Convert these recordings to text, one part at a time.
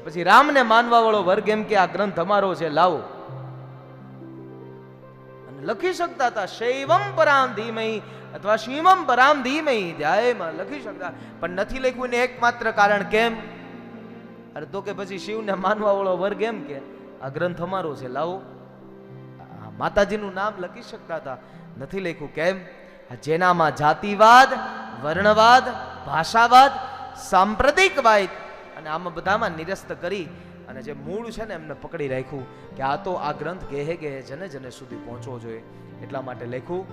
પછી રામને માનવા વાળો વર્ગ એમ કે આ ગ્રંથ અમારો છે, લાવો. અને લખી શકતા હતા શૈવમ પરામ ધીમહી અથવા શિવમ પરામ ધીમહી ધ્યાયમાં લખી શકતા, પણ નથી લખ્યું ને એકમાત્ર કારણ કેમ? અરે તો કે પછી શિવને માનવા વાળો વર્ગ એમ કે આ ગ્રંથ અમારો છે, લાવો. માતાજીનું નામ લખી શકતા હતા, નથી લખ્યું કેમ? જેનામાં જાતિવાદ, વર્ણવાદ, ભાષાવાદ, સાંપ્રદાયિકવાદ અને આમાં બધામાં નિરસ્ત કરી અને જે મૂળ છે ને એમને પકડી રાખ્યું કે આ તો આ ગ્રંથ ગેહે ગેહે જને જને સુધી પહોંચવો જોઈએ. એટલા માટે લખ્યું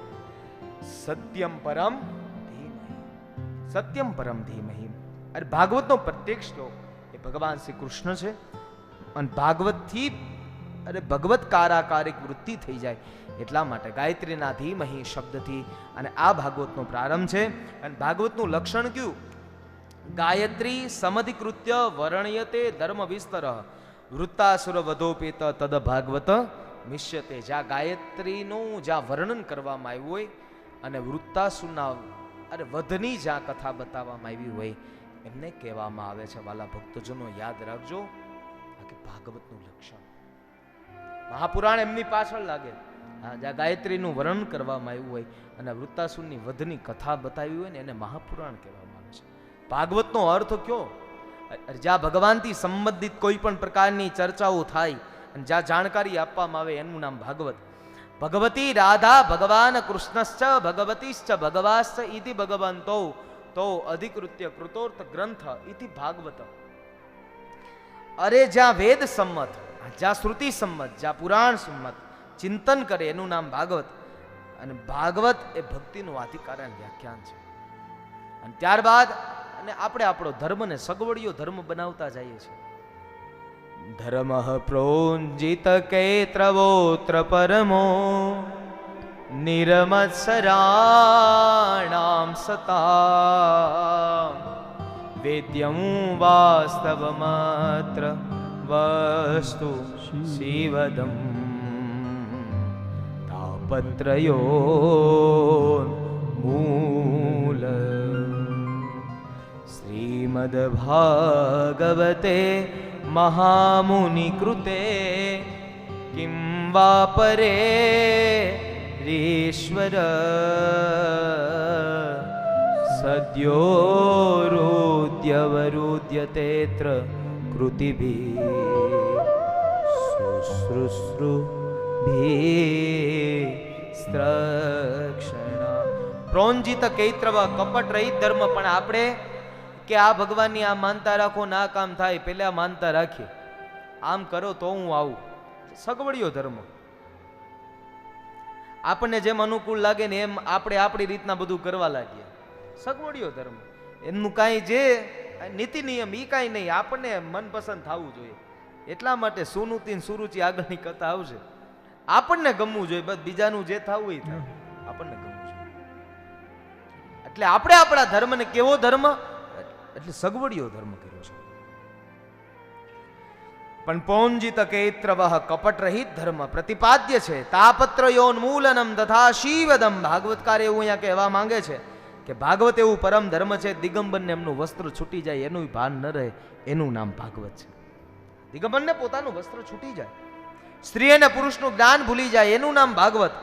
સત્યમ પરમ ધીમહિ, સત્યમ પરમ ધીમહિ. અરે ભાગવતનો પ્રત્યેક શ્લોક એ ભગવાન શ્રી કૃષ્ણ છે અને ભાગવતથી અરે ભગવત કારાકારિક વૃત્તિ થઈ જાય. એટલા માટે ગાયત્રીના ધીમહિ શબ્દથી અને આ ભાગવતનો પ્રારંભ છે. અને ભાગવતનું લક્ષણ કયું? ગાયત્રી સમધિકૃત્ય વર્ણયતે ધર્મ વિસ્તર વૃત્તાસુર વધોપેત તદ ભાગવત મિશ્યતે. જ્યાં ગાયત્રીનું જ્યાં વર્ણન કરવામાં આવ્યું હોય અને વૃત્તાસુરના અરે વધની જ્યાં કથા બતાવવામાં આવી હોય એમને કહેવામાં આવે છે. વાલા ભક્તજનો યાદ રાખજો, આ કે ભાગવતનું લક્ષણ. મહાપુરાણ એમની પાછળ લાગે, જ્યાં ગાયત્રીનું વર્ણન કરવામાં આવ્યું હોય અને વૃત્તાસુરની વધની કથા બતાવી હોય ને એને મહાપુરાણ કહેવામાં આવે છે. ભાગવતનો અર્થ કયો? જ્યાં ભગવાનથી સંબંધિત કોઈ પણ પ્રકારની ચર્ચાઓ થાય અને જ્યાં જાણકારી આપવામાં આવે એનું નામ ભાગવત. ભગવતી રાધા ભગવાન કૃષ્ણશ્ચ ભગવતીશ્ચ ભગવાશ્ચ ઇતિ ભગવંતો તો અધિકૃત્ય કૃતોર્થ ગ્રંથ ઇતિ ભાગવત. અરે જ્યાં વેદ સંમત, જ્યાં શ્રુતિ સંમત, જ્યાં પુરાણ સંમત ચિંતન કરે એનું નામ ભાગવત. અને ભાગવત એ ભક્તિનું આધિકારણ વ્યાખ્યાન છે. અને ત્યારબાદ અને આપણે આપણો ધર્મને સગવડિયો ધર્મ બનાવતા જઈએ છીએ. ધર્મ પ્રોંજિત કૈત્રવોત્ર પરમો નિરમત્સરાણામ સતા વેદ્યમ વાસ્તવમાત્ર વસ્તુ શિવદમ તાપત્રયો મૂલ શ્રીમદ ભાગવતે મહામુનિ કૃતે કિમ વા પરે રીશ્વર સદ્યોરુદ્યવરુદ્યતેત્ર કૃતિભિ શુશ્રુષ્રુભિ સ્ત્રક્ષણ. પ્રોંજિત કૈત્રવ કપટ રહિત ધર્મ. પણ આપણે કે આ ભગવાનની આ માનતા રાખો ના કામ થાય પેલા માનતા રાખીએ, આમ કરો તો હું આવું. સગવડિયો ધર્મ. આપણને જેમ અનુકૂળ લાગે ને એમ આપણે આપણી રીતના બધું કરવા લાગીએ. સગવડિયો ધર્મ. એમનું કાંઈ જે નીતિ નિયમ એ કાંઈ નહીં, આપણને મનપસંદ થવું જોઈએ. એટલા માટે સુનુતિ સુરુચિ આગળની કથા આવશે. આપણને ગમવું જોઈએ, બસ બીજાનું જે થવું એ થાય, આપણને ગમવું જોઈએ. એટલે આપણે આપણા ધર્મને કેવો ધર્મ એટલે સગવડિયો ધર્મ કર્યો છે. પણ પૌંજિત કૈત્રવઃ કપટ રહિત ધર્મ પ્રતિપાદ્ય છે. તાપત્રયોન્મૂલનમ તથા શિવદમ. ભાગવતકાર એવું અહીંયા કહેવા માંગે છે કે ભાગવત એવું પરમ ધર્મ છે, દિગંબરને એમનું વસ્ત્ર છૂટી જાય એનું ભાન ન રહે એનું નામ ભાગવત છે. દિગંબરને પોતાનું વસ્ત્ર છૂટી જાય, સ્ત્રી અને પુરુષનું જ્ઞાન ભૂલી જાય એનું નામ ભાગવત.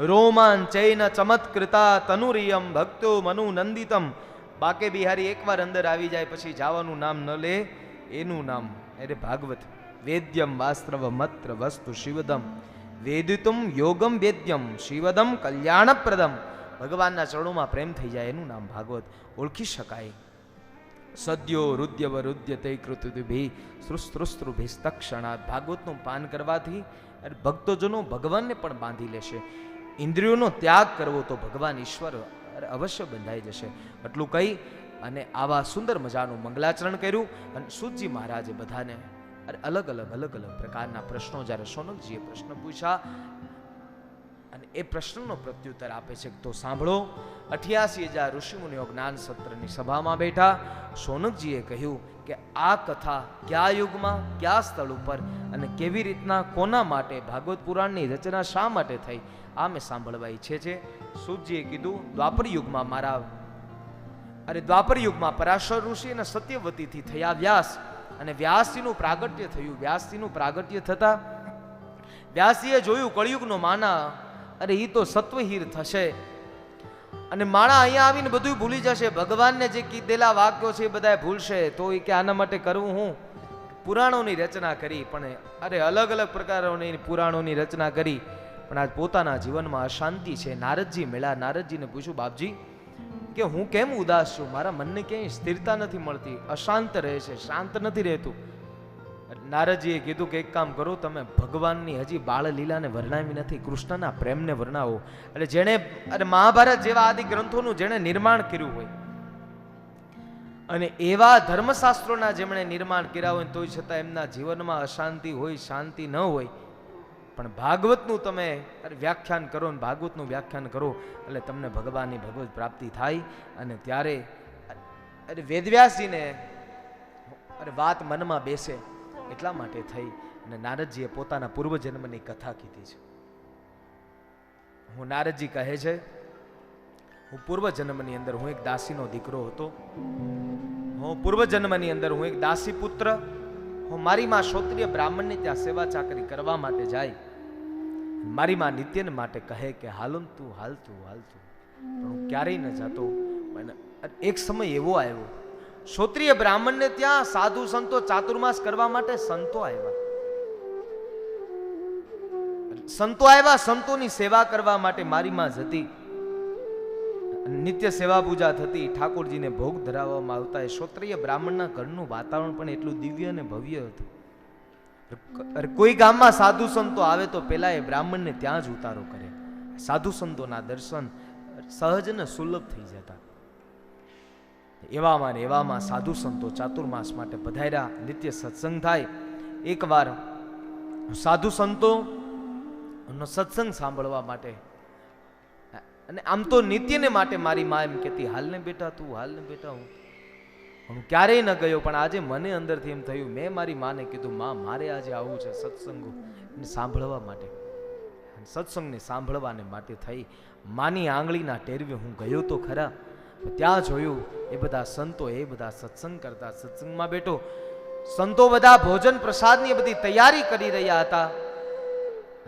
રોમાન ચૈન ચમત્કૃતા તનુરિયમ ભક્તો મનુ નંદિતમ. બાકે બિહારી એકવાર અંદર આવી જાય પછી જવાનું નામ ન લે એનું નામ અરે ભાગવત. વેદ્યમ વાસ્ત્રવ મત્ર વસ્તુ શિવદમ વેદિતુમ યોગમ વેદ્યમ શિવદમ કલ્યાણપ્રદમ. ભગવાનના ચરણોમાં પ્રેમ થઈ જાય એનું નામ ભાગવત. ઓળખી શકાય. સદ્યો રુદ્યવ રુદ્યતે કૃતિભિ સૃસ્તૃસ્તૃભિસ્તક્ષણાત. ભાગવતનું પાન કરવાથી ભક્તોજનો ભગવાનને પણ બાંધી લેશે. ઇન્દ્રિયોનો ત્યાગ કરવો તો ભગવાન ઈશ્વર અવશ્ય બંધાઈ જશે. એટલું કહી અને આવા સુંદર મજાનું મંગલાચરણ કર્યું. અને સૂતજી મહારાજે બધાને અલગ અલગ પ્રકારના પ્રશ્નો જ્યારે સોનકજીએ પ્રશ્ન પૂછ્યા અને એ પ્રશ્નનો પ્રત્યુત્તર આપે છે તો સાંભળો. 88,000 ઋષિમુનિઓ જ્ઞાન સત્રની સભામાં બેઠા. સોનકજીએ કહ્યું કે આ કથા કયા યુગમાં કયા સ્થળ ઉપર અને કેવી રીતના કોના માટે ભાગવત પુરાણની રચના શા માટે થઈ આ મેં સાંભળવા ઈચ્છે છે. સૂતજીએ કીધું દ્વાપર યુગમાં દ્વાપર યુગમાં પરાશર ઋષિ અને સત્યવતીથી થયા વ્યાસ અને વ્યાસજીનું પ્રાગટ્ય થયું. વ્યાસજીનું પ્રાગટ્ય થતા વ્યાસજીએ જોયું કળિયુગનો માના, અરે ઈ તો સત્વહીર થશે અને માણા અહીંયા આવીને બધું ભૂલી જશે. ભગવાનને જે કીધેલા વાક્યો છે એ બધા ભૂલશે. તો એ કે આના માટે કરવું હું પુરાણોની રચના કરી, પણ અરે અલગ અલગ પ્રકારોની પુરાણોની રચના કરી, પણ આજ પોતાના જીવનમાં અશાંતિ છે. નારદજી મળ્યા. નારદજીને પૂછ્યું, બાપજી કે હું કેમ ઉદાસ છું? મારા મનને ક્યાંય સ્થિરતા નથી મળતી, અશાંત રહે છે, શાંત નથી રહેતું. નારદજીએ કીધું કે એક કામ કરો, તમે ભગવાનની હજી બાળ લીલાને વર્ણવી નથી, કૃષ્ણના પ્રેમને વર્ણવો. એટલે જેણે મહાભારત જેવા આદિ ગ્રંથોનું જેણે નિર્માણ કર્યું હોય અને એવા ધર્મશાસ્ત્રોના જેમણે નિર્માણ કર્યા હોય તોય છતાં એમના જીવનમાં અશાંતિ હોય, શાંતિ ન હોય, પણ ભાગવતનું તમે વ્યાખ્યાન કરો ને ભાગવતનું વ્યાખ્યાન કરો એટલે તમને ભગવાનની ભગવત પ્રાપ્તિ થાય. અને ત્યારે વેદવ્યાસજીને વાત મનમાં બેસે એટલા માટે થઈ અને નારદજીએ પોતાના પૂર્વજન્મની કથા કીધી છે. હું નારદજી કહે છે, હું પૂર્વજન્મની અંદર હું એક દાસીનો દીકરો હતો. હું પૂર્વજન્મની અંદર હું એક દાસી પુત્ર. હું મારી માં ક્ષત્રિય બ્રાહ્મણની ત્યાં સેવા ચાકરી કરવા માટે જાય. મારી માં નિત્યને માટે કહે કે હાલું તું હાલતું હાલતું, પણ હું ક્યારેય ન જતો. એક સમય એવો આવ્યો, ક્ષત્રિય બ્રાહ્મણને ત્યાં સાધુ સંતો ચાતુર્માસ કરવા માટે સંતો આવ્યા. સંતોની સેવા કરવા માટે મારી માં જતી. નિત્ય સેવા પૂજા થતી, ઠાકોરજીને ભોગ ધરાવવામાં આવતા. એ ક્ષત્રિય બ્રાહ્મણના ઘરનું વાતાવરણ પણ એટલું દિવ્ય અને ભવ્ય હતું. કોઈ ગામમાં સાધુ સંતો આવે તો પેલા એ બ્રાહ્મણને ત્યાં જ ઉતારો કરે. સાધુ સંતોના દર્શન સહજ ને સુલભ થઈ જતા. એવામાં સાધુ સંતો ચાતુર્માસ માટે પધાર્યા. નિત્ય સત્સંગ થાય. એકવાર સાધુ સંતો નો સત્સંગ સાંભળવા માટે, અને આમ તો નિત્યને માટે મારી માં એમ કહેતી, હાલ ને બેટા તું, હાલ ને બેટા. હું ક્યારેય ન ગયો, પણ આજે મને અંદરથી એમ થયું. મેં મારી માને કીધું, માં મારે આજે આવવું છે સત્સંગો સાંભળવા માટે. સત્સંગને સાંભળવાને માટે થઈ માની આંગળીના ટેરવે હું ગયો તો ખરા. ત્યાં જોયું એ બધા સંતો એ બધા સત્સંગ કરતા. સત્સંગમાં બેઠો, સંતો બધા ભોજન પ્રસાદની બધી તૈયારી કરી રહ્યા હતા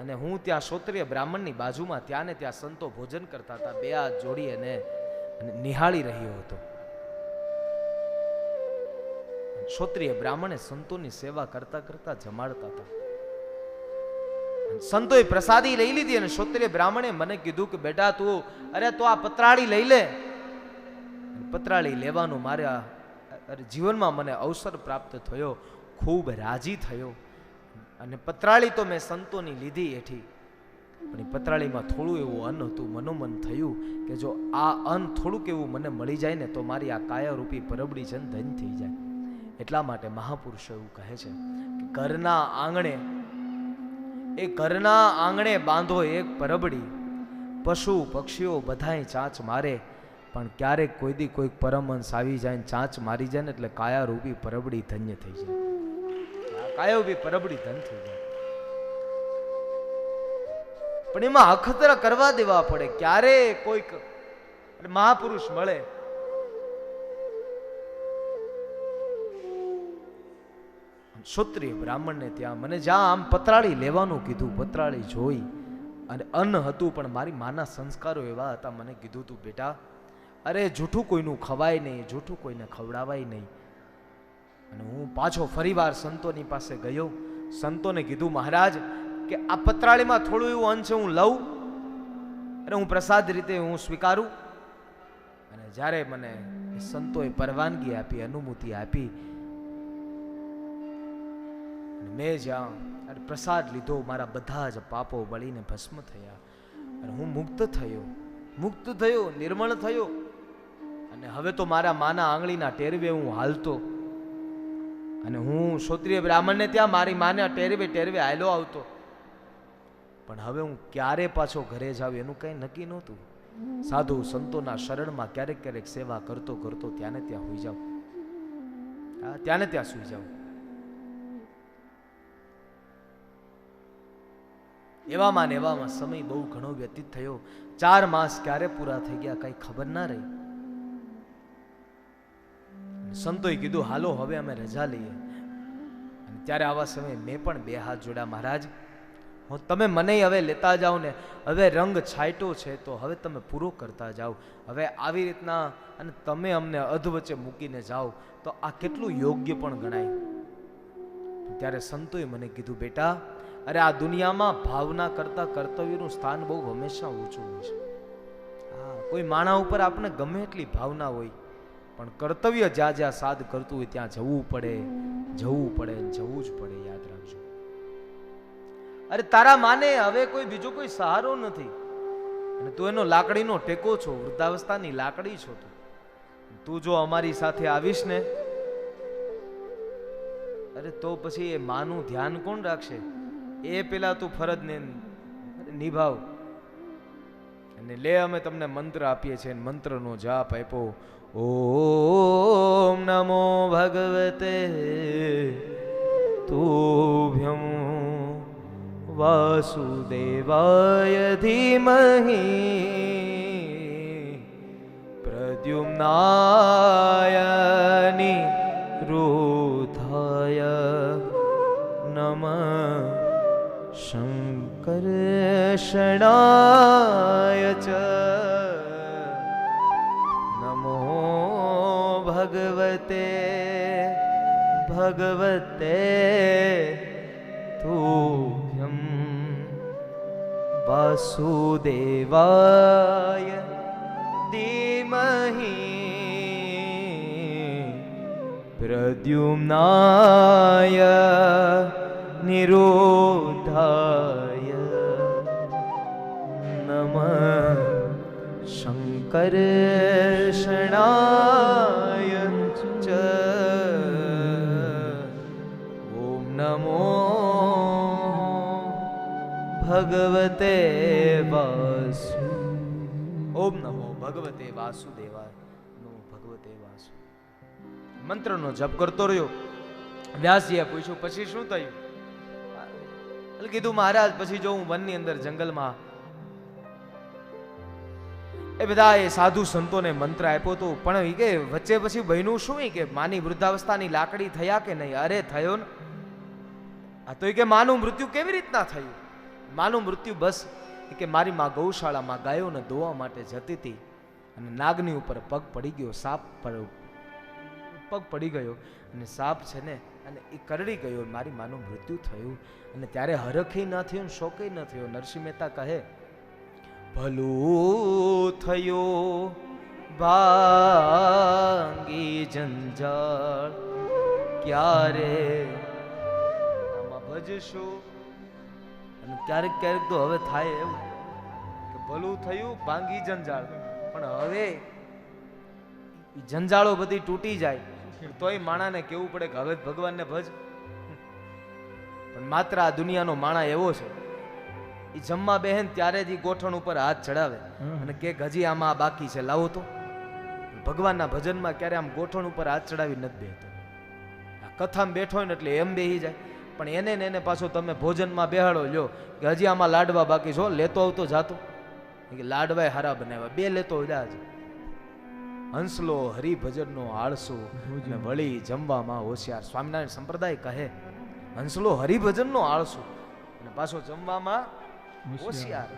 અને હું ત્યાં ક્ષત્રિય બ્રાહ્મણની બાજુમાં ત્યાં ને ત્યાં સંતો ભોજન કરતા હતા. બે હાથ જોડી અને નિહાળી રહ્યો હતો. ક્ષત્રિય બ્રાહ્મણે સંતોની સેવા કરતા કરતા જમાડતા હતા. સંતોએ પ્રસાદી લઈ લીધી અને ક્ષત્રિય બ્રાહ્મણે મને કીધું કે બેટા તું તો આ પતરાળી લઈ લે. પતરાળી લેવાનું મારા જીવનમાં મને અવસર પ્રાપ્ત થયો. ખૂબ રાજી થયો અને પતરાળી તો મેં સંતોની લીધી એઠી, પણ એ પતરાળીમાં થોડું એવું અન્ન હતું. મનોમન થયું કે જો આ અન્ન થોડુંક એવું મને મળી જાય ને તો મારી આ કાયારૂપી પરબડી છે ને ધન્ય થઈ જાય. એટલા માટે મહાપુરુષો એવું કહે છે કે ઘરના આંગણે બાંધો એક પરબડી, પશુ પક્ષીઓ બધાય ચાંચ મારે, પણ ક્યારેક કોઈ દી કોઈક પરમહંસ આવી જાય ને ચાંચ મારી જાય ને એટલે કાયારૂપી પરબડી ધન્ય થઈ જાય. કાયારૂપી પરબડી ધન્ય થઈ જાય. પણ એમાં અખતરા કરવા દેવા પડે. ક્યારે કોઈક મહાપુરુષ મળે, ક્ષત્રિય બ્રાહ્મણને ત્યાં મને જ્યાં આમ પતરાળી લેવાનું કીધું. પતરાળી જોઈ અને અન્ન હતું, પણ મારી માના સંસ્કારો એવા હતા. મને કીધું તું બેટા જૂઠું કોઈનું ખવાય નહીં, જૂઠું કોઈને ખવડાવાય નહીં. અને હું પાછો ફરીવાર સંતોની પાસે ગયો. સંતોને કીધું, મહારાજ કે આ પતરાળીમાં થોડું એવું અંશ હું લઉં અને હું પ્રસાદ રીતે હું સ્વીકારું. અને જ્યારે મને સંતોએ પરવાનગી આપી, અનુમતિ આપી, મેં જ્યાં પ્રસાદ લીધો, મારા બધા જ પાપો બળીને ભસ્મ થયા અને હું મુક્ત થયો, નિર્મળ થયો. અને હવે તો મારા માના આંગળીના ટેરવે હું હાલતો અને હું ક્ષત્રિય બ્રાહ્મણને ત્યાં મારી માના ટેરવે હાલ્યો આવતો. પણ હવે હું ક્યારે પાછો ઘરે જાવ એનું કઈ નક્કી નહોતું. સાધુ સંતોના શરણમાં ક્યારેક ક્યારેક સેવા કરતો ત્યાં ને ત્યાં હોઈ જાવ, ત્યાં ને ત્યાં સુઈ જાવ. એવામાં સમય બહુ ઘણો વ્યતીત થયો. 4 માસ ક્યારે પૂરા થઈ ગયા કઈ ખબર ના રહી. સંતોએ કીધું હાલો હવે અમે રજા લઈએ. ત્યારે આવા સમયે મેં પણ બે હાથ જોડ્યા, મહારાજ હું તમે મને હવે લેતા જાઓ ને, હવે રંગ છાંટ્યો છે તો હવે તમે પૂરો કરતા જાઓ. હવે આવી રીતના અને તમે અમને અધવચ્ચે મૂકીને જાઓ તો આ કેટલું યોગ્ય પણ ગણાય. ત્યારે સંતોએ મને કીધું, બેટા અરે આ દુનિયામાં ભાવના કરતા કર્તવ્યનું સ્થાન બહુ હંમેશા ઊંચું હોય છે. હા, કોઈ માણા ઉપર આપણે ગમે એટલી ભાવના હોય પણ કર્તવ્ય જ્યાં જ્યાં સાધ કરતું હોય ત્યાં જવું પડે, જવું પડે, જવું જ પડે. યાદ રાખજો. અરે તારા માને હવે કોઈ બીજો કોઈ સહારો નથી અને તું એનો લાકડીનો ટેકો છો, વૃદ્ધાવસ્થાની લાકડી છો. તું જો અમારી સાથે આવીશ ને, અરે તો પછી એ માનું ધ્યાન કોણ રાખશે? એ પેલા તું ફરજ ને નિભાવ. અને લે અમે તમને મંત્ર આપીએ છીએ, મંત્રનો જાપ આપ્યો. ઓમ નમો ભગવતે તુભ્યં વાસુદેવાય ધીમહિ પ્રદ્યુમ્નાય નિરુદ્ધાય નમઃ શંકર્ષણાય ચ નમો ભગવતે તુભ્યં વાસુદેવાય ધીમહિ પ્રદ્યુમ્નાય નિરુદ્ધાય નમઃ શંકર્ષણાય ચ ઓમ નમો ભગવતે વાસુ ઓમ નમો ભગવતે વાસુદેવાય નમો ભગવતે વાસુ. મંત્રનો જપ કરતો રહ્યો. વ્યાસજીએ પૂછ્યું પછી શું થયું? કીધું મહારાજ પછી જો હું વનની અંદર જંગલમાં એ બધા એ સાધુ સંતોને મંત્ર આપ્યો તો પણ એ કે વચ્ચે પછી બન્યું શું કે માની વૃદ્ધાવસ્થાની લાકડી થયા કે નહીં? અરે થયો ને. આ તો કે માનું મૃત્યુ કેવી રીતના થયું? માનું મૃત્યુ બસ કે મારી માં ગૌશાળામાં ગાયોને દોવા માટે જતી હતી અને નાગની ઉપર પગ પડી ગયો, સાપ પર પગ પડી ગયો અને સાપ છે ને અને એ કરડી ગયો, મારી માનું મૃત્યુ થયું. અને ત્યારે હરખે ન થયો, શોકે ન થયો. નરસિંહ મહેતા કહે, ભલું થયો ભાંગી જંજાળ ક્યારે આમાં ભજશો. અને ક્યારેક ક્યારેક તો હવે થાય એવું કે ભલું થયું ભાંગી જંજાળ, પણ હવે જંજાળો બધી તૂટી જાય તોય માણાને કેવું પડે કે હવે ભગવાનને ભજ. પણ માત્ર આ દુનિયાનો માણા એવો છે, એ જમવા બેહન ત્યારે જ ગોઠણ ઉપર હાથ ચડાવે અને કે હજી આમાં બાકી છે, લાવો તો. ભગવાનના ભજનમાં ક્યારે આમ ગોઠણ ઉપર હાથ ચડાવી નથી બેહતો. કથામાં બેઠો હોય ને એટલે એમ બેહી જાય. પણ એને ને એને પાછો તમે ભોજનમાં બેહાડો, લ્યો કે હજી આમાં લાડવા બાકી છો, લેતો આવતો જાતો કે લાડવાય હારા બનાવ્યા, બે લેતો જાજ. હંસલો હરિભજનનો આળસો ને વળી જમવામાં હોશિયાર. સ્વામિનારાયણ સંપ્રદાય કહે હંસલો હરિભજનનો આળસો અને પાછો જમવામાં હોશિયાર.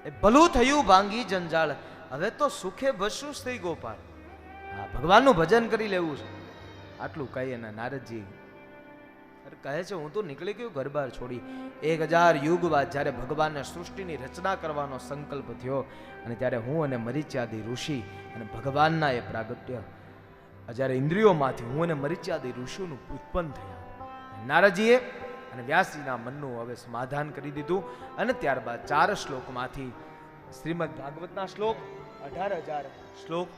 એ ભલું થયું ભાંગી જંજાળ, હવે તો સુખે બસું શ્રી ગોપાલ. હા, ભગવાનનું ભજન કરી લેવું છે. આટલું કહી અને નારદજી કહે છે, હું તો નીકળી ગયો ઘર બહાર છોડી. 1000 યુગ બાદ જ્યારે ભગવાનને સૃષ્ટિની રચના કરવાનો સંકલ્પ થયો અને ત્યારે હું અને મરીચ્યાદી ઋષિ અને ભગવાનના એ પ્રાગટ્ય, જ્યારે ઇન્દ્રિયોમાંથી હું અને મરીચ્યાદી ઋષિઓનું ઉત્પન્ન થયા. નારદજીએ અને વ્યાસજીના મનનું હવે સમાધાન કરી દીધું અને ત્યારબાદ 4 શ્લોકમાંથી શ્રીમદ ભાગવતના શ્લોક 18000 શ્લોક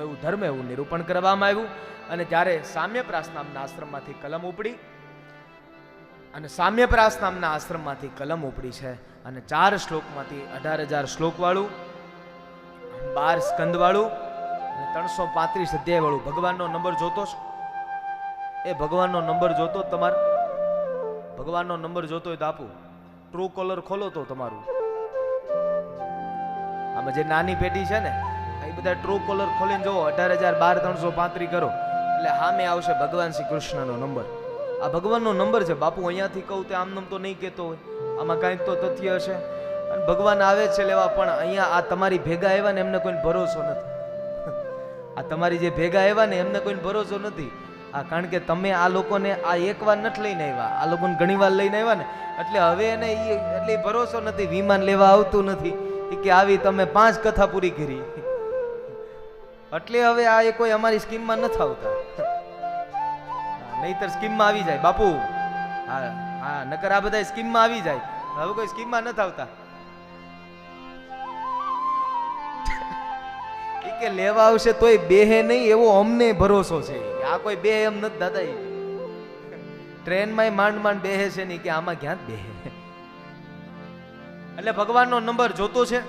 એવું ધર્મ એવું નિરૂપણ કરવામાં આવ્યું. અને ત્યારે સામ્યપ્રાસ નામના આશ્રમમાંથી કલમ ઉપડી અને સામ્યપ્રાસ નામના આશ્રમમાંથી કલમ ઉપડી છે અને 4 શ્લોકમાંથી 18000 શ્લોક વાળું, 12 સ્કંદ વાળું અને 335 અધ્યાય વાળું. ભગવાનનો નંબર જોતો છો? એ ભગવાનનો નંબર જોતો તમારે? ભગવાનનો નંબર જોતો હોય તો આપું. ટ્રુ કોલર ખોલો તો તમારું આમાં જે નાની પેટી છે ને એ એ બધા ટ્રુ કોલર ખોલીને જુઓ 18,012,335 કરો એટલે સામે આવશે ભગવાન શ્રી કૃષ્ણનો નંબર. આ ભગવાનનો નંબર છે બાપુ. અહીંયાથી કહું તે આમનામ તો નહીં કહેતો હોય, આમાં કાંઈક તો તથ્ય હશે. અને ભગવાન આવે છે લેવા, પણ અહીંયા આ તમારી ભેગા આવ્યા ને એમને કોઈ ભરોસો નથી. આ તમારી જે ભેગા આવ્યા ને એમને કોઈ ભરોસો નથી. આ કારણ કે તમે આ લોકોને આ એક વાર નથી લઈને આવ્યા, આ લોકોને ઘણી વાર લઈને આવ્યા ને એટલે હવે એને એટલે ભરોસો નથી. વિમાન લેવા આવતું નથી કે આવી તમે 5 કથા પૂરી કરી એટલે હવે આ એ કોઈ અમારી સ્કીમમાં નથી આવતા. નહીતર સ્કીમમાં આવી જાય બાપુ. હા હા, નકર આ બધા સ્કીમમાં આવી જાય, હવે કોઈ સ્કીમમાં નથી આવતા. કે લેવા આવશે તોય બેહે નહીં એવો અમને ભરોસો છે. આ કોઈ બે એમ નથી દાદા. ટ્રેનમાં માંડ માંડ બેહે છે નહીં કે આમાં ક્યાં બેહે. એટલે ભગવાનનો નંબર જોતો છે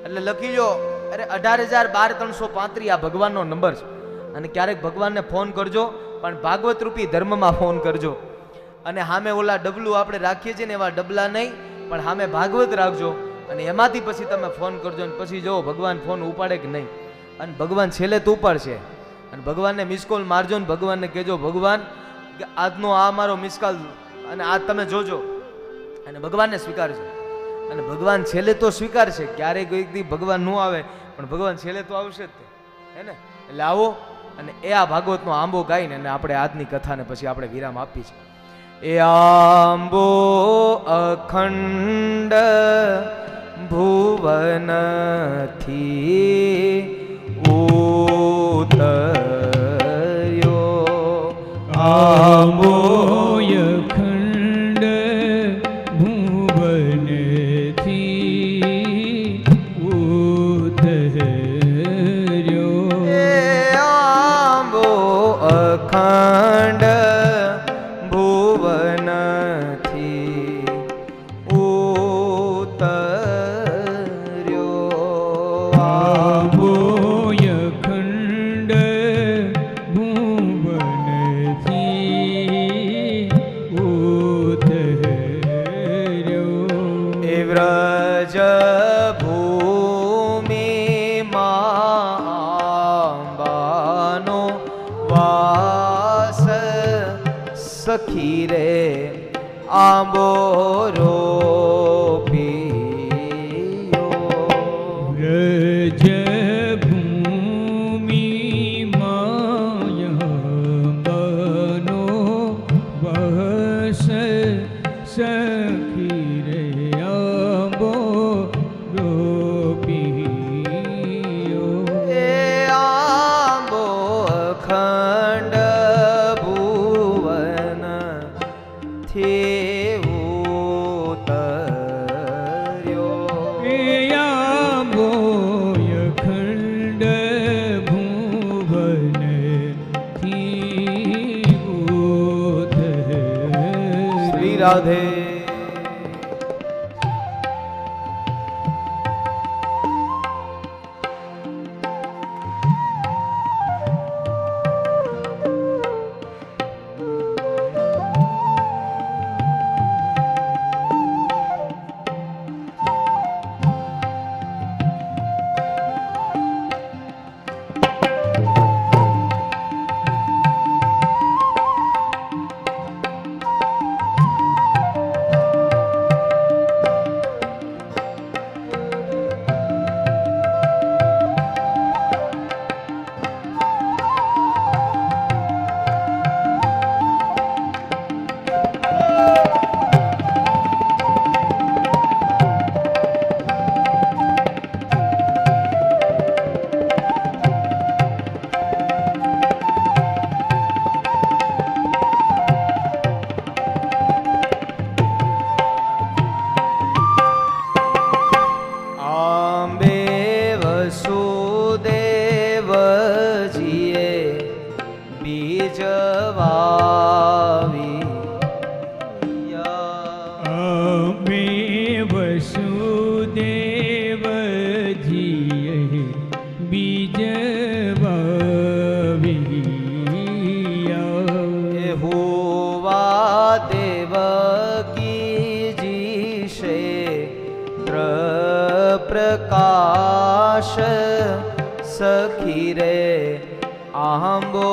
એટલે લખી લો. અરે 18,012,335 આ ભગવાનનો નંબર છે. અને ક્યારેક ભગવાનને ફોન કરજો, પણ ભાગવત રૂપી ધર્મમાં ફોન કરજો. અને સામે ઓલા ડબલું આપણે રાખીએ છીએ ને એવા ડબલા નહીં, પણ સામે ભાગવત રાખજો અને એમાંથી પછી તમે ફોન કરજો. અને પછી જો ભગવાન ફોન ઉપાડે કે નહીં. અને ભગવાન છેલ્લે તો ઉપાડશે. અને ભગવાનને મિસ કોલ મારજો ને ભગવાનને કહેજો ભગવાન કે આજનો આ મારો મિસ કોલ અને આ તમે જોજો અને ભગવાનને સ્વીકારજો. અને ભગવાન છેલ્લે તો સ્વીકારશે. ક્યારેક કોઈક દી ભગવાન ન આવે પણ ભગવાન છેલ્લે તો આવશે જ તે, હે ને. એટલે આવો અને એ આ ભાગવતનો આંબો ગાઈને અને આપણે આજની કથાને પછી આપણે વિરામ આપી છે. એ આંબો અખંડ ભુવનથી ઉતર્યો, આંબો અખંડ ભુવનથી ઉતર્યો. એ આંબો અખંડ ભુવનથી ઉતર્યો. આંબો અખંડ ભુવનથી ઉતર્યો. એ વ્રજ ભૂમિમાં અંબાનો વાસ સખી રે આંબો રોપિયો. વ્રજ ભૂમિમાં અંબાનો વાસ સખી રે આંબો રોપિયો. એ આંબો અખંડ ભુવનથી ઉતર્યો. એ આંબો અખંડ ભુવનથી ઉતર્યો. શ્રી રાધે. પ્રકાશ સખી રે આંબો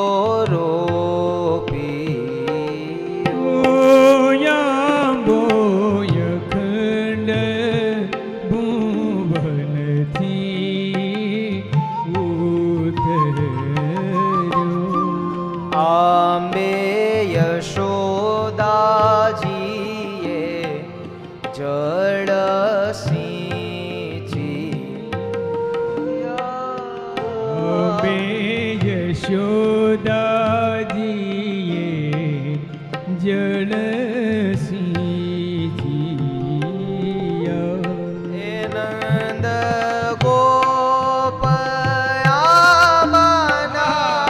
રોપી યાંબોય ખંડ ભુવનથી ઉતર્યો આંબે યશોદાજીએ જળ બે યશોદાજીએ જળ નંદ ગોપયામના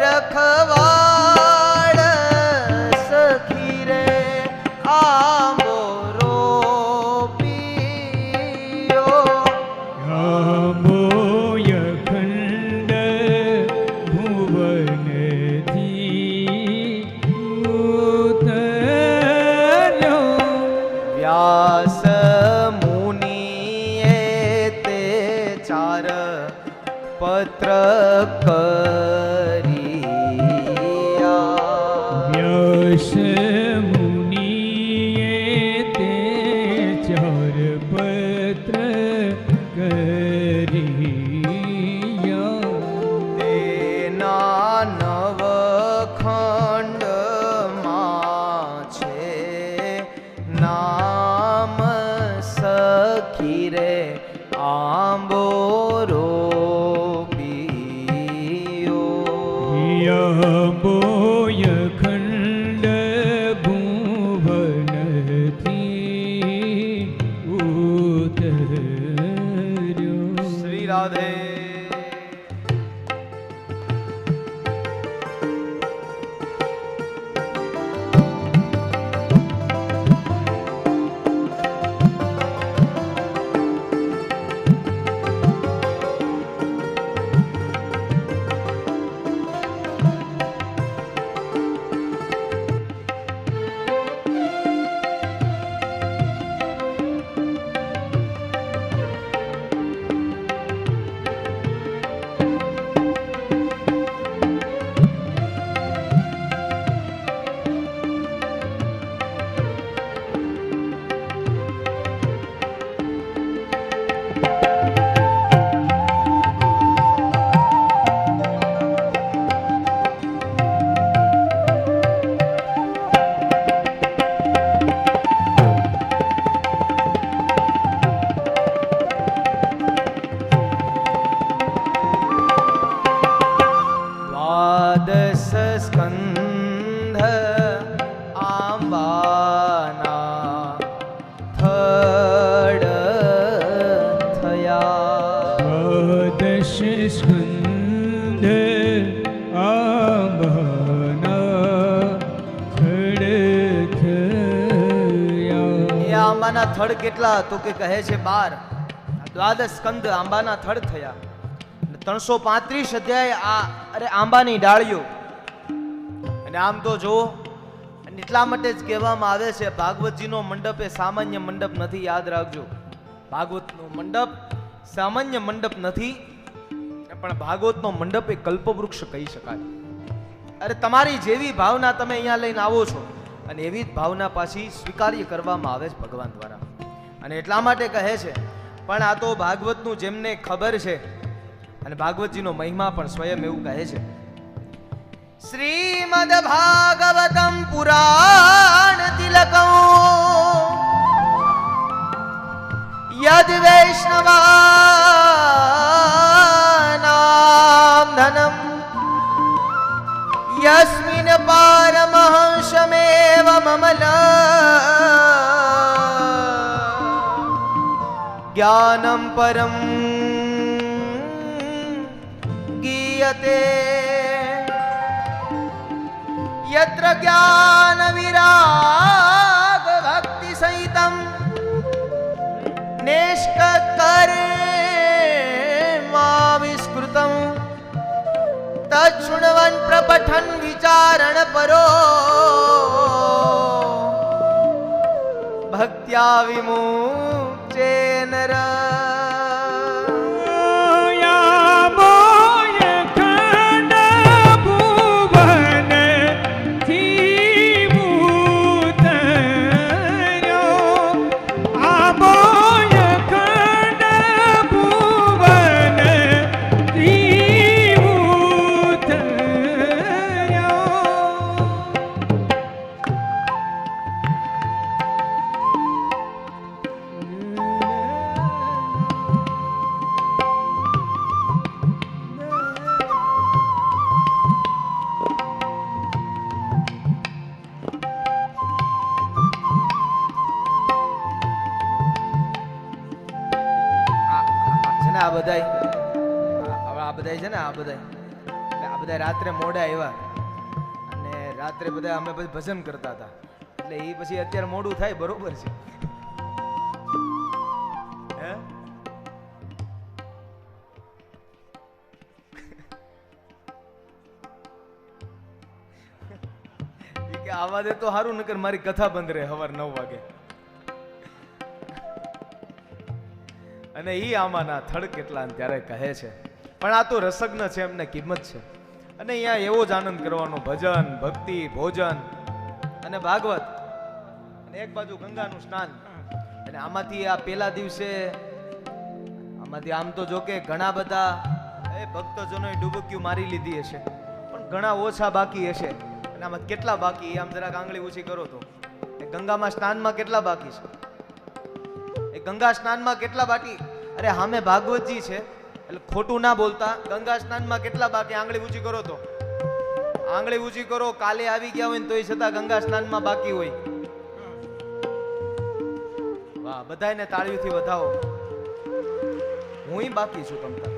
રખવાડ સખી રે આંબો રોપિયો યાંબોય ખંડ ભુવનથી ઉતર્યો વ્યાસ મુનિએ તે ચાર પત્ર કર્યા વ્યાસ મુનિએ તે ચાર પત્ર કર્યા તેના નવખંડમાં છે નામ સખી રે આંબો રોપિયો યાંબોય ખંડ ભુવનથી ઉતર્યો શ્રી રાધે દ્વાદશ સ્કંધ આંબાના થડ થયા દ્વાદશ સ્કંધ આંબાના થડ થયા એ આંબાના થડ કેટલા તો કે કહે છે 12 દ્વાદશ સ્કંદ આંબાના થડ થયા 335 અધ્યાય આંબાની ડાળીઓ અને આમ તો જો અને એટલા માટે જ કહેવામાં આવે છે ભાગવતજીનો મંડપ એ સામાન્ય મંડપ નથી યાદ રાખજો ભાગવતનો મંડપ સામાન્ય મંડપ નથી પણ ભાગવતનો મંડપ એ કલ્પવૃક્ષ કહી શકાય અરે તમારી જેવી ભાવના તમે અહીંયા લઈને આવો છો અને એવી જ ભાવના પાછી સ્વીકાર્ય કરવામાં આવે છે ભગવાન દ્વારા અને એટલા માટે કહે છે પણ આ તો ભાગવતનું જેમને ખબર છે અને ભાગવતજીનો મહિમા પણ સ્વયં એવું કહે છે શ્રીમદ ભાગવતમ પુરાણ તિલકમ યદ વૈષ્ણવાનામ ધનમ યસ્મિન પારમહંસમેવ મમલ જ્ઞાનમ પરમ ગીયતે यत्र ज्ञान विराग भक्ति सहितम निष्कर्माविष्कृतम तच्छृण्वन् प्रपठन् विचारण परो भक्त्या विमुच्येन યાંબો બધા છે ને, આ બધા રાત્રે મોડા આવ્યા અને રાત્રે બધા અમે પછી ભજન કરતા હતા, એટલે એ પછી અત્યારે મોડું થાય, બરોબર છે. હે કે આવા દે તો સારું, નકર મારી કથા બંધ રહે સવાર 9 વાગે. અને ઈ આમાંના થડ કેટલા ત્યારે કહે છે, પણ આ તો રસજ્ઞ છે, એમને કિંમત છે. અને અહીંયા એવો જ આનંદ કરવાનો, ભજન, ભક્તિ, ભોજન અને ભાગવત, અને એક બાજુ ગંગાનું સ્નાન. અને આમાંથી આ પહેલા દિવસે આમાંથી આમ તો જો કે ઘણા બધા ભક્તજનોએ ડૂબકીઓ મારી લીધી હશે, પણ ઘણા ઓછા બાકી હશે. અને આમાં કેટલા બાકી, આમ જરાક આંગળી ઊંચી કરો તો એ ગંગામાં સ્નાનમાં કેટલા બાકી છે? એ ગંગા સ્નાનમાં કેટલા બાકી? અરે સામે ભાગવતજી છે, એટલે ખોટું ના બોલતા. ગંગા સ્નાનમાં કેટલા બાકી? આંગળી ઊંચી કરો તો, આંગળી ઊંચી કરો. કાલે આવી ગયા હોય ને તોય છતાં ગંગા સ્નાનમાં બાકી હોય. વાહ, બધાને તાળીઓથી વધાવો. હુંય બાકી છું તમતા.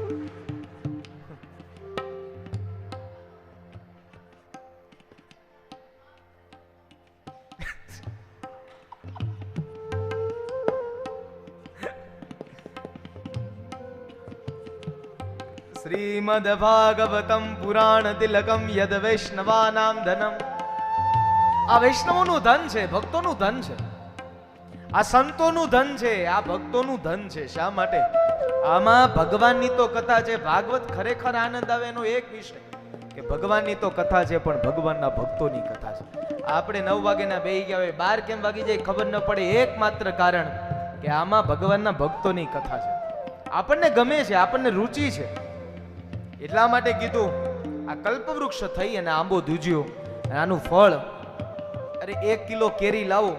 શ્રીમદ ભાગવતમ પુરાણ તિલકમ યદ વૈષ્ણવાનામ ધનમ. આ વૈષ્ણવોનું ધન છે, ભક્તોનું ધન છે, આ સંતોનું ધન છે, આ ભક્તોનું ધન છે. શા માટે? આમાં ભગવાનની તો કથા છે. ભાગવત ખરેખર આનંદ આવે એનો એક વિષય કે ભગવાનની તો કથા છે, પણ ભગવાનના ભક્તોની કથા છે. આપણે 9 વાગ્યાના બેહી ગયા હોય, 12 કેમ વાગી જાય ખબર ન પડે, એકમાત્ર કારણ કે આમાં ભગવાનના ભક્તોની કથા છે. આપણને ગમે છે, આપણને રુચિ છે, એટલા માટે કીધું આ કલ્પવૃક્ષ થઈ અને આંબો ધૂજ્યો. આનું ફળ, અરે 1 કિલો કેરી લાવો,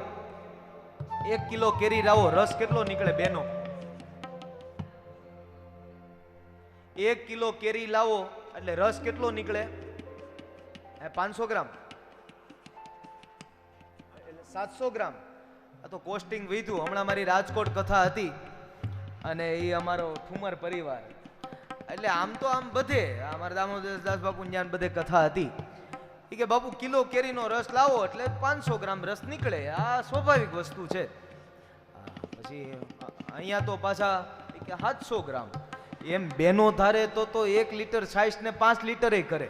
1 કિલો કેરી લાવો, રસ કેટલો નીકળે બેનો? 1 કિલો કેરી લાવો એટલે રસ કેટલો નીકળે? 500 ગ્રામ, 700 ગ્રામ. આ તો કોસ્ટિંગ વધ્યું. હમણાં મારી રાજકોટ કથા હતી અને એ અમારો ઠુમર પરિવાર, એટલે આમ તો આમ બધે અમારા દામોદરદાસ બાપુ જ્ઞાન બધે કથા હતી. એ કે બાપુ કિલો કેરીનો રસ લાવો એટલે 500 ગ્રામ રસ નીકળે. આ સ્વાભાવિક વસ્તુ છે. પછી અહીંયા તો પાછા કે 700 ગ્રામ. એમ બેનો ધારે તો 1 લીટર છાશ ને 5 લીટર કરે.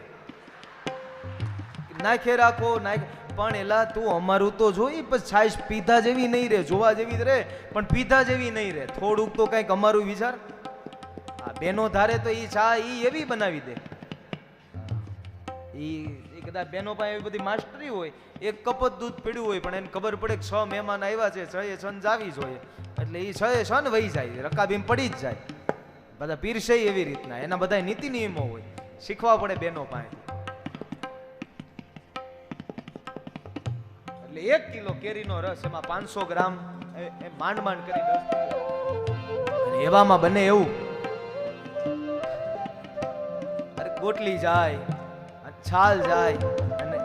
નાખે રાખો નાખ. પણ એલા તું અમારું તો જોઈ, પછી છાશ પીધા જેવી નહીં રહે, જોવા જેવી જ રહે પણ પીધા જેવી નહીં રહે. થોડુંક તો કંઈક અમારું વિચાર. બેનો ધારે તો ઈ ચા ઈ એવી બનાવી દે. ઈ કદાચ બેનો પાસે એવી બધી માસ્ટરી હોય, 1 કપ જ દૂધ પીડ્યું હોય પણ એને ખબર પડે કે 6 મહેમાન આવ્યા છે, 6 એ 6 જાવી જોઈએ, એટલે ઈ 6 એ 6 વહી જાય, રકાબીમ પડી જ જાય. બધા પીરસે એવી રીતના, એના બધા નીતિ નિયમો હોય, શીખવા પડે બેનો પાસે. એટલે 1 કિલો કેરીનો રસ, એમાં 500 ગ્રામ માંડ માંડ કરી રસ. એવામાં બને એવું ગોટલી જાય, છાલ જાય, અને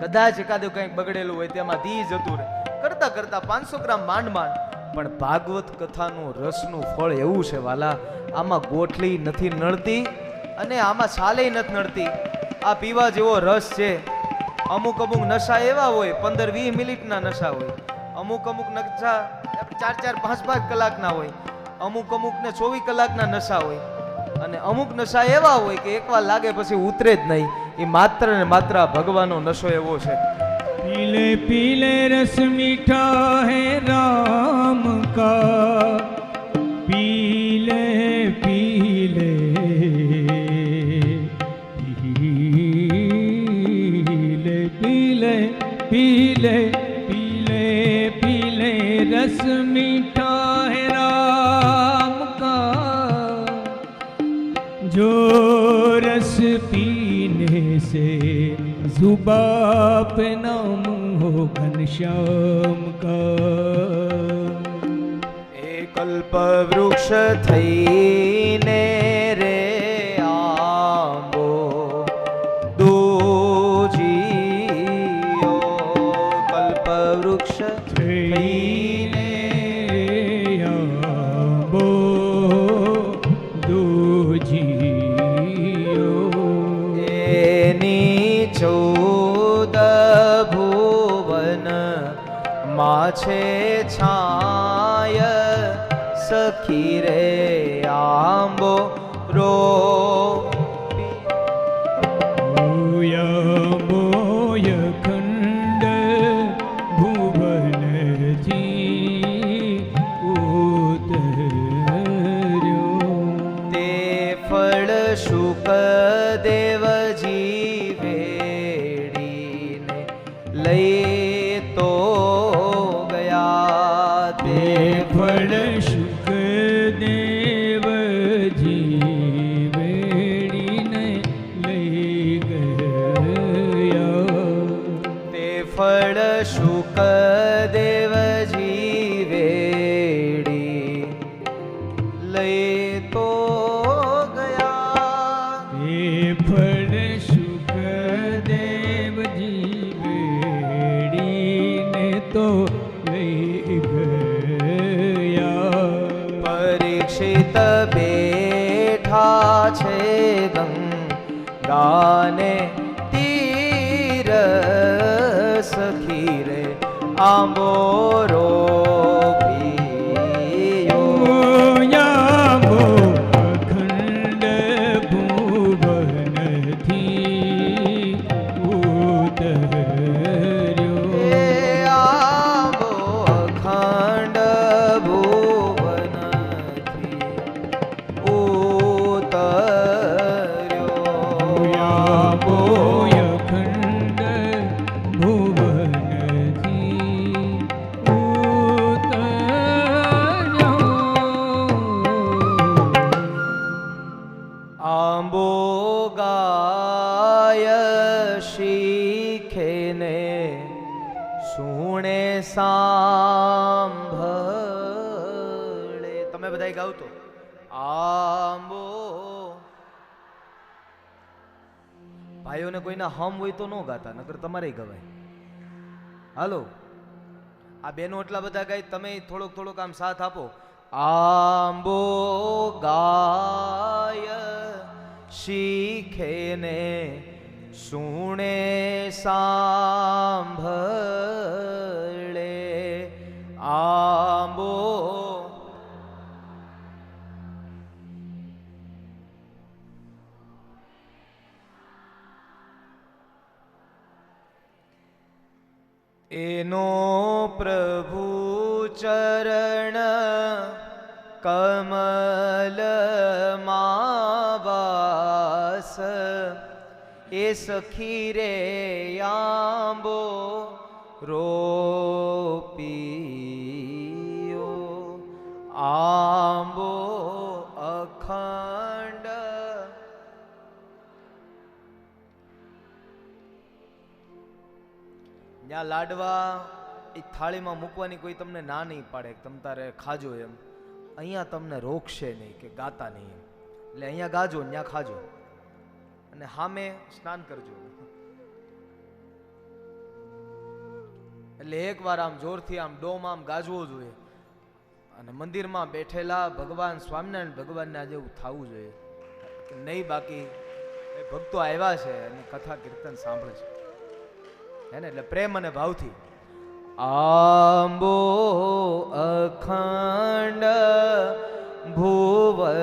કદાચ એકાદું કંઈક બગડેલું હોય તેમાં ધી જતું રહે. કરતા કરતા 500 ગ્રામ માંડ માંડ. પણ ભાગવત કથાનું રસનું ફળ એવું છે વાલા, આમાં ગોટલી નથી નડતી અને આમાં છાલે નથી નડતી. આ પીવા જેવો રસ છે. અમુક નશા એવા હોય 15-20 મિનિટના નશા હોય, અમુક નશા 4-5 કલાકના હોય, અમુક ને 24 કલાકના નશા હોય, અને અમુક નશા એવા હોય કે એકવાર લાગે પછી ઉતરે જ નહીં. એ માત્ર ને માત્ર ભગવાનનો નશો એવો છે. पीले पीले रस मीठा है राम का, पीले पीले पीले पीले पीले पीले पीले रस मीठा है राम का, जो रस पीने से जुबा पे नाम हो घनश्याम का. એ કલ્પ વૃક્ષ થઈને રે આંબો દૂજ્યો, કલ્પ વૃક્ષ થઈને આંબો દૂજ્યો. છે છાય સખી રે આંબો રો બોય ખંડ ભુવનથી ઉતર્યો તે ફળ શુક દેવજી વેડીને લઈ તો ગયા તે ફળ શુકદેવજી વેડીને લઈ ગયા તે ફળ શુક દેવજી વેડી લઈ તો ગયા એ ફળ શુકદેવજી વેડીને તો લઈ ગયા પરીક્ષિત બેઠા છે ગંગાને તીર સખી રે આંબો રો યાબો અખંડ ભુવનથી ઉતર્યો આંબો અખંડ ભુવનથી ઉતર્યો યાબો અખંડ ભુવનથી ઉતર્યો આંબો ગાય શીખે ને સુણે સાંભળે તમે બધા ગાવ તો આંબો ભાઈઓને કોઈના હમ હોય તો ન ગાતા નકર તમારે ગવાય હાલો આ બેનો એટલા બધા ગાય તમે થોડોક આમ સાથ આપો આંબો ગાય શીખે ને સુણે સાંભળે આંબો એનો પ્રભુ ચરણ કમલ વાસ એ સખી રે આંબો રોપિયો આંબો અખંડ ત્યાં લાડવા એ થાળીમાં મૂકવાની કોઈ તમને ના નહીં પાડે કે તમ તારે ખાજો એમ અહીંયા તમને રોકશે નહીં કે ગાતા નહીં એમ એટલે અહીંયા ગાજો ને ત્યાં ખાજો અને સામે સ્નાન કરજો એટલે એકવાર આમ જોરથી આમ ડોમ આમ ગાજવો જોઈએ અને મંદિરમાં બેઠેલા ભગવાન સ્વામિનારાયણ ભગવાનને આજે એવું થવું જોઈએ નહીં બાકી એ ભક્તો આવ્યા છે અને કથા કીર્તન સાંભળે છે હે ને એટલે પ્રેમ અને ભાવથી આંબો અખંડ ભુવનથી